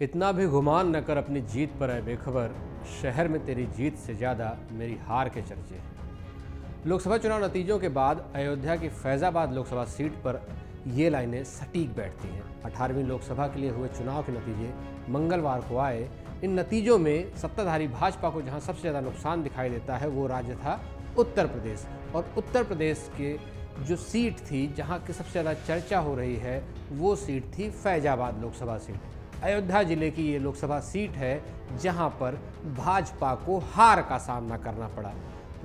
इतना भी गुमान न कर अपनी जीत पर है बेखबर। शहर में तेरी जीत से ज़्यादा मेरी हार के चर्चे हैं। लोकसभा चुनाव नतीजों के बाद अयोध्या की फैज़ाबाद लोकसभा सीट पर ये लाइनें सटीक बैठती हैं। 18वीं लोकसभा के लिए हुए चुनाव के नतीजे मंगलवार को आए। इन नतीजों में सत्ताधारी भाजपा को जहां सबसे ज़्यादा नुकसान दिखाई देता है वो राज्य था उत्तर प्रदेश। और उत्तर प्रदेश के जो सीट थी जहां की सबसे ज़्यादा चर्चा हो रही है वो सीट थी फैज़ाबाद लोकसभा सीट। अयोध्या जिले की ये लोकसभा सीट है जहां पर भाजपा को हार का सामना करना पड़ा।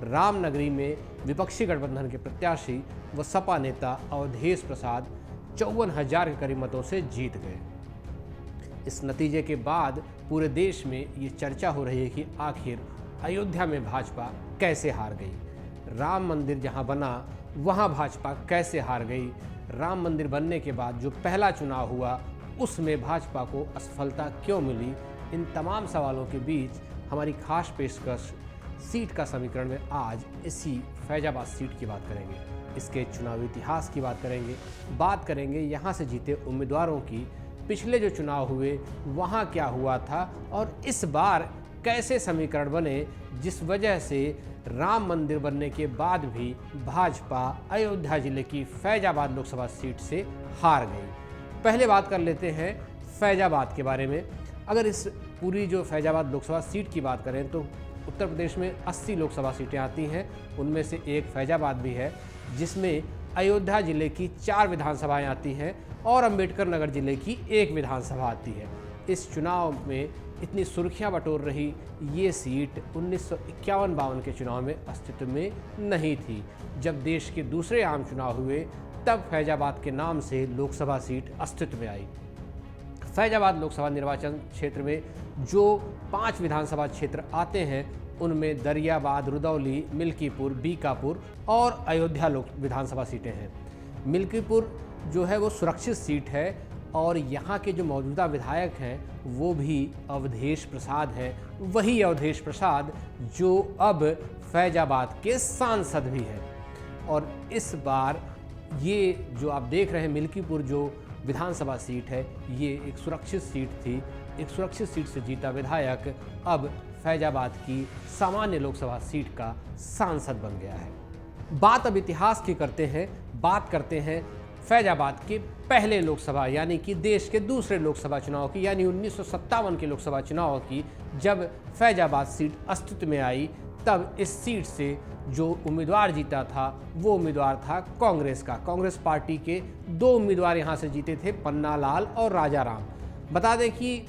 रामनगरी में विपक्षी गठबंधन के प्रत्याशी व सपा नेता अवधेश प्रसाद 54,000 के करीब मतों से जीत गए। इस नतीजे के बाद पूरे देश में ये चर्चा हो रही है कि आखिर अयोध्या में भाजपा कैसे हार गई। राम मंदिर जहां बना वहां भाजपा कैसे हार गई। राम मंदिर बनने के बाद जो पहला चुनाव हुआ उसमें भाजपा को असफलता क्यों मिली। इन तमाम सवालों के बीच हमारी खास पेशकश सीट का समीकरण में आज इसी फैज़ाबाद सीट की बात करेंगे। इसके चुनावी इतिहास की बात करेंगे यहाँ से जीते उम्मीदवारों की, पिछले जो चुनाव हुए वहाँ क्या हुआ था और इस बार कैसे समीकरण बने जिस वजह से राम मंदिर बनने के बाद भी भाजपा अयोध्या जिले की फैज़ाबाद लोकसभा सीट से हार गई। पहले बात कर लेते हैं फैज़ाबाद के बारे में। अगर इस पूरी जो फैज़ाबाद लोकसभा सीट की बात करें तो उत्तर प्रदेश में 80 लोकसभा सीटें आती हैं, उनमें से एक फैज़ाबाद भी है जिसमें अयोध्या जिले की 4 विधानसभाएं आती हैं और अंबेडकर नगर जिले की 1 विधानसभा आती है। इस चुनाव में इतनी सुर्खियां बटोर रही ये सीट 1951-52 के चुनाव में अस्तित्व में नहीं थी। जब देश के दूसरे आम चुनाव हुए तब फैज़ाबाद के नाम से लोकसभा सीट अस्तित्व में आई। फैज़ाबाद लोकसभा निर्वाचन क्षेत्र में जो 5 विधानसभा क्षेत्र आते हैं उनमें दरियाबाद, रुदौली, मिल्कीपुर, बीकापुर और अयोध्या विधानसभा सीटें हैं। मिल्कीपुर जो है वो सुरक्षित सीट है और यहाँ के जो मौजूदा विधायक हैं वो भी अवधेश प्रसाद हैं। वही अवधेश प्रसाद जो अब फैज़ाबाद के सांसद भी हैं। और इस बार ये जो आप देख रहे हैं मिल्कीपुर जो विधानसभा सीट है ये एक सुरक्षित सीट थी। एक सुरक्षित सीट से जीता विधायक अब फैज़ाबाद की सामान्य लोकसभा सीट का सांसद बन गया है। बात अब इतिहास की बात करते हैं फैज़ाबाद के पहले लोकसभा यानी कि देश के दूसरे लोकसभा चुनाव की, यानी 1957 के लोकसभा चुनाव की। जब फैज़ाबाद सीट अस्तित्व में आई तब इस सीट से जो उम्मीदवार जीता था वो उम्मीदवार था कांग्रेस का। कांग्रेस पार्टी के 2 उम्मीदवार यहाँ से जीते थे, पन्ना लाल और राजा राम। बता दें कि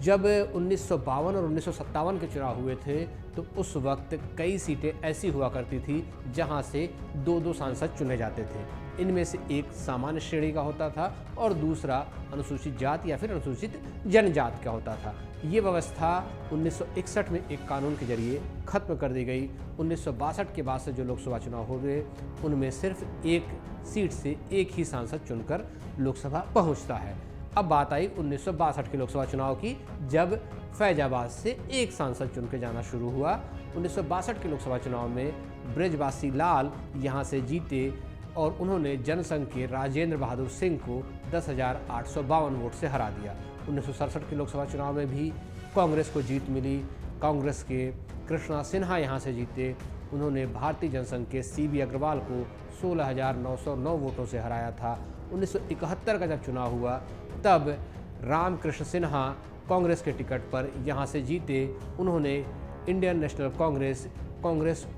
जब 1952 और 1957 के चुनाव हुए थे तो उस वक्त कई सीटें ऐसी हुआ करती थी जहाँ से 2-2 सांसद चुने जाते थे। इनमें से एक सामान्य श्रेणी का होता था और दूसरा अनुसूचित जाति या फिर अनुसूचित जनजाति का होता था। ये व्यवस्था 1961 में एक कानून के जरिए खत्म कर दी गई। 1962 के बाद से जो लोकसभा चुनाव हो गए उनमें सिर्फ एक सीट से एक ही सांसद चुनकर लोकसभा पहुंचता है। अब बात आई 1962 के लोकसभा चुनाव की, जब फैज़ाबाद से एक सांसद चुन के जाना शुरू हुआ। 1962 के लोकसभा चुनाव में ब्रजवासी लाल यहाँ से जीते और उन्होंने जनसंघ के राजेंद्र बहादुर सिंह को 10,852 वोट से हरा दिया। 1967 के लोकसभा चुनाव में भी कांग्रेस को जीत मिली। कांग्रेस के कृष्णा सिन्हा यहाँ से जीते। उन्होंने भारतीय जनसंघ के CB अग्रवाल को 16,909 वोटों से हराया था। 1971 का जब चुनाव हुआ तब रामकृष्ण सिन्हा कांग्रेस के टिकट पर यहाँ से जीते। उन्होंने इंडियन नेशनल कांग्रेस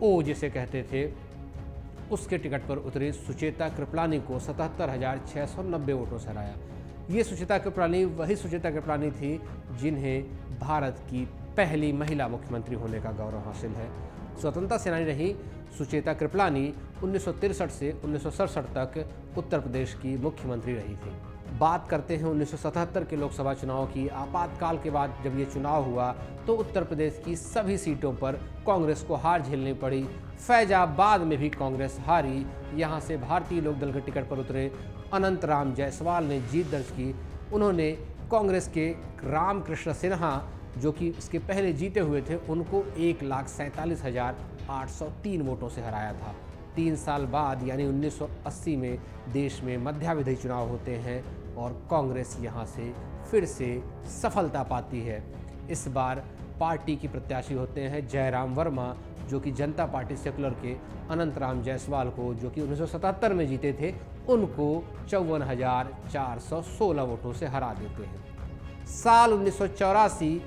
O जिसे कहते थे उसके टिकट पर उतरी सुचेता कृपलानी को 77,690 वोटों से हराया। ये सुचेता कृपलानी वही सुचेता कृपलानी थी जिन्हें भारत की पहली महिला मुख्यमंत्री होने का गौरव हासिल है। स्वतंत्रता सेनानी रही सुचेता कृपलानी 1963 से 1967 तक उत्तर प्रदेश की मुख्यमंत्री रही थी। बात करते हैं 1977 के लोकसभा चुनाव की। आपातकाल के बाद जब ये चुनाव हुआ तो उत्तर प्रदेश की सभी सीटों पर कांग्रेस को हार झेलनी पड़ी। फैज़ाबाद में भी कांग्रेस हारी। यहाँ से भारतीय लोक दल के टिकट पर उतरे अनंत राम जायसवाल ने जीत दर्ज की। उन्होंने कांग्रेस के रामकृष्ण सिन्हा जो कि इसके पहले जीते हुए थे उनको 1,47,803 वोटों से हराया था। 3 साल बाद यानी 1980 में देश में मध्यावधि चुनाव होते हैं और कांग्रेस यहाँ से फिर से सफलता पाती है। इस बार पार्टी की प्रत्याशी होते हैं जयराम वर्मा, जो कि जनता पार्टी सेकुलर के अनंतराम जायसवाल को, जो कि 1977 में जीते थे, उनको 54,416 वोटों से हरा देते हैं। साल 1984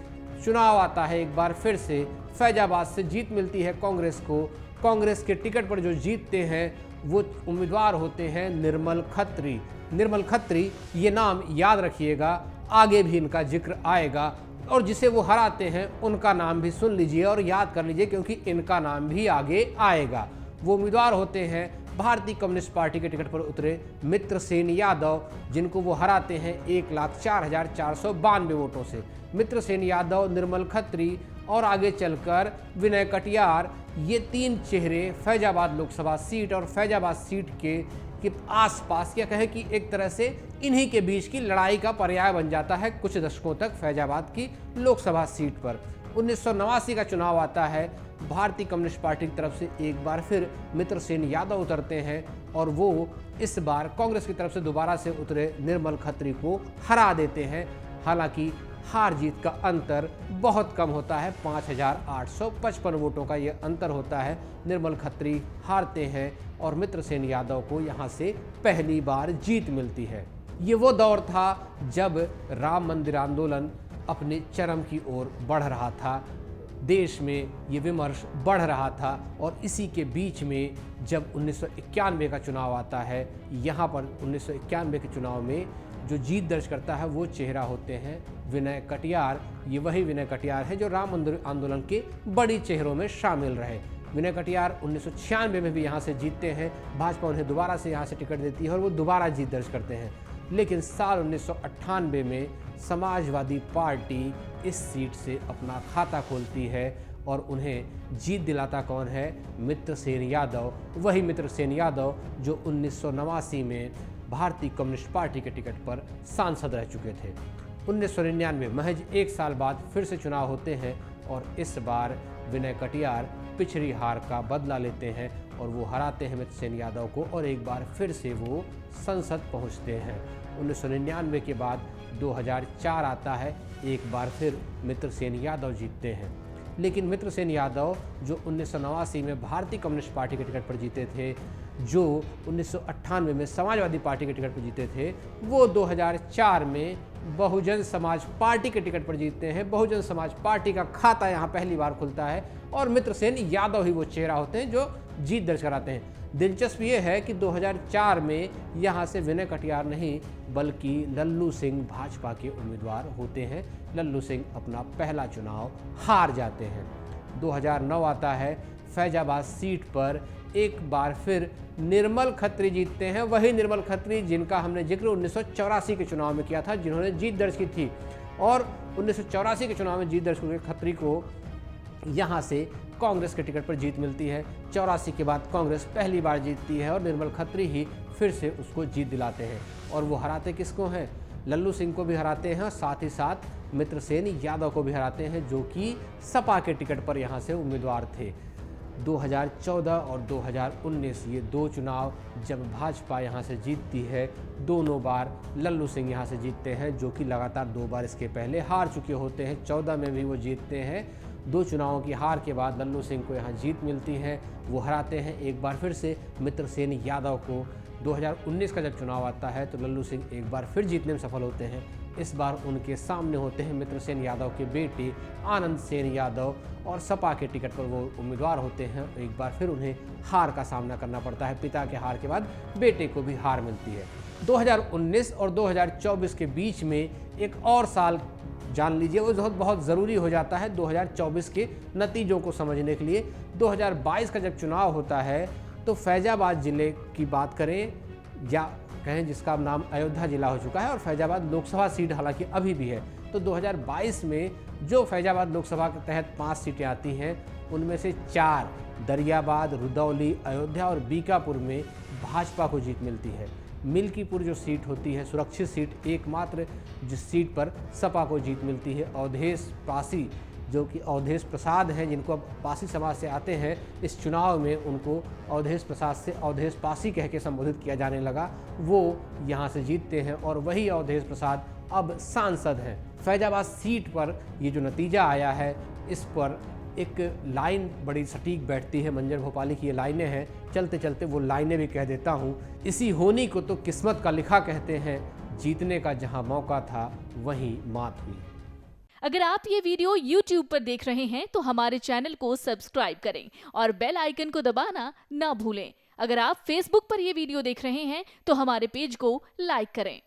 चुनाव आता है, एक बार फिर से फैजाबाद से जीत मिलती है कांग्रेस को। कांग्रेस के टिकट पर जो जीतते हैं वो उम्मीदवार होते हैं निर्मल खत्री। निर्मल खत्री, ये नाम याद रखिएगा, आगे भी इनका जिक्र आएगा, और जिसे वो हराते हैं उनका नाम भी सुन लीजिए और याद कर लीजिए, क्योंकि इनका नाम भी आगे आएगा। वो उम्मीदवार होते हैं भारतीय कम्युनिस्ट पार्टी के टिकट पर उतरे मित्रसेन यादव, जिनको वो हराते हैं 1,04,492 वोटों से। मित्रसेन यादव, निर्मल खत्री और आगे चलकर विनय कटियार, ये तीन चेहरे फैजाबाद लोकसभा सीट और फैजाबाद सीट के आसपास, या कहें कि एक तरह से इन्हीं के बीच की लड़ाई का पर्याय बन जाता है कुछ दशकों तक फैजाबाद की लोकसभा सीट पर। 1989 का चुनाव आता है, भारतीय कम्युनिस्ट पार्टी की तरफ से एक बार फिर मित्रसेन यादव उतरते हैं और वो इस बार कांग्रेस की तरफ से दोबारा से उतरे निर्मल खत्री को हरा देते हैं। हालांकि हार जीत का अंतर बहुत कम होता है, 5,855 वोटों का ये अंतर होता है। निर्मल खत्री हारते हैं और मित्रसेन यादव को यहाँ से पहली बार जीत मिलती है। ये वो दौर था जब राम मंदिर आंदोलन अपने चरम की ओर बढ़ रहा था, देश में ये विमर्श बढ़ रहा था, और इसी के बीच में जब 1991 का चुनाव आता है, यहाँ पर 1991 के चुनाव में जो जीत दर्ज करता है वो चेहरा होते हैं विनय कटियार। ये वही विनय कटियार है जो राम मंदिर आंदोलन के बड़ी चेहरों में शामिल रहे। विनय कटियार 1996 में भी यहाँ से जीतते हैं, भाजपा उन्हें दोबारा से यहाँ से टिकट देती है और वो दोबारा जीत दर्ज करते हैं। लेकिन साल 1998 में समाजवादी पार्टी इस सीट से अपना खाता खोलती है और उन्हें जीत दिलाता कौन है? मित्रसेन यादव। वही मित्रसेन यादव जो 1989 में भारतीय कम्युनिस्ट पार्टी के टिकट पर सांसद रह चुके थे। 1999 महज एक साल बाद फिर से चुनाव होते हैं और इस बार विनय कटियार पिछड़ी हार का बदला लेते हैं और वो हराते हैं मित्रसेन यादव को, और एक बार फिर से वो संसद पहुंचते हैं। 1999 के बाद 2004 आता है, एक बार फिर मित्रसेन यादव जीतते हैं। लेकिन मित्रसेन यादव जो 1989 में भारतीय कम्युनिस्ट पार्टी के टिकट पर जीते थे, जो 1998 में समाजवादी पार्टी के टिकट पर जीते थे, वो 2004 में बहुजन समाज पार्टी के टिकट पर जीतते हैं। बहुजन समाज पार्टी का खाता यहाँ पहली बार खुलता है और मित्रसेन यादव ही वो चेहरा होते हैं जो जीत दर्ज कराते हैं। दिलचस्प ये है कि 2004 में यहाँ से विनय कटियार नहीं बल्कि लल्लू सिंह भाजपा के उम्मीदवार होते हैं। लल्लू सिंह अपना पहला चुनाव हार जाते हैं। 2009 आता है, फैजाबाद सीट पर एक बार फिर निर्मल खत्री जीतते हैं। वही निर्मल खत्री जिनका हमने जिक्र 1984 के चुनाव में किया था, जिन्होंने जीत दर्ज की थी, और 1984 के चुनाव में जीत दर्ज करके खत्री को यहाँ से कांग्रेस के टिकट पर जीत मिलती है। 84 के बाद कांग्रेस पहली बार जीतती है और निर्मल खत्री ही फिर से उसको जीत दिलाते हैं। और वो हराते किसको हैं? लल्लू सिंह को भी हराते हैं, साथ ही साथ मित्रसेन यादव को भी हराते हैं, जो कि सपा के टिकट पर यहाँ से उम्मीदवार थे। 2014 और 2019 ये दो चुनाव जब भाजपा यहाँ से जीतती है, दोनों बार लल्लू सिंह यहाँ से जीतते हैं, जो कि लगातार 2 बार इसके पहले हार चुके होते हैं। 14 में भी वो जीतते हैं। 2 चुनावों की हार के बाद लल्लू सिंह को यहाँ जीत मिलती है, वो हराते हैं एक बार फिर से मित्रसेन यादव को। 2019 का जब चुनाव आता है तो लल्लू सिंह एक बार फिर जीतने में सफल होते हैं। इस बार उनके सामने होते हैं मित्रसेन यादव के बेटे आनंद सेन यादव, और सपा के टिकट पर वो उम्मीदवार होते हैं। एक बार फिर उन्हें हार का सामना करना पड़ता है। पिता के हार के बाद बेटे को भी हार मिलती है। 2019 और 2024 के बीच में एक और साल जान लीजिए, वो बहुत ज़रूरी हो जाता है 2024 के नतीजों को समझने के लिए। 2022 का जब चुनाव होता है तो फैजाबाद ज़िले की बात करें, या कहें जिसका नाम अयोध्या जिला हो चुका है, और फैजाबाद लोकसभा सीट हालांकि अभी भी है, तो 2022 में जो फैजाबाद लोकसभा के तहत 5 सीटें आती हैं, उनमें से 4 दरियाबाद, रुदौली, अयोध्या और बीकापुर में भाजपा को जीत मिलती है। मिल्कीपुर जो सीट होती है सुरक्षित सीट, एकमात्र जिस सीट पर सपा को जीत मिलती है, अवधेश पासी जो कि अवधेश प्रसाद हैं, जिनको अब पासी समाज से आते हैं, इस चुनाव में उनको अवधेश प्रसाद से अवधेश पासी कह के संबोधित किया जाने लगा, वो यहाँ से जीतते हैं और वही अवधेश प्रसाद अब सांसद हैं। फैजाबाद सीट पर ये जो नतीजा आया है, इस पर एक लाइन बड़ी सटीक बैठती है। मंजर भोपाली की ये लाइनें हैं, चलते चलते वो लाइनें भी कह देता हूँ। इसी होनी को तो किस्मत का लिखा कहते हैं, जीतने का जहाँ मौका था वहीं मात हुई। अगर आप ये वीडियो YouTube पर देख रहे हैं तो हमारे चैनल को सब्सक्राइब करें और बेल आइकन को दबाना ना भूलें। अगर आप Facebook पर ये वीडियो देख रहे हैं तो हमारे पेज को लाइक करें।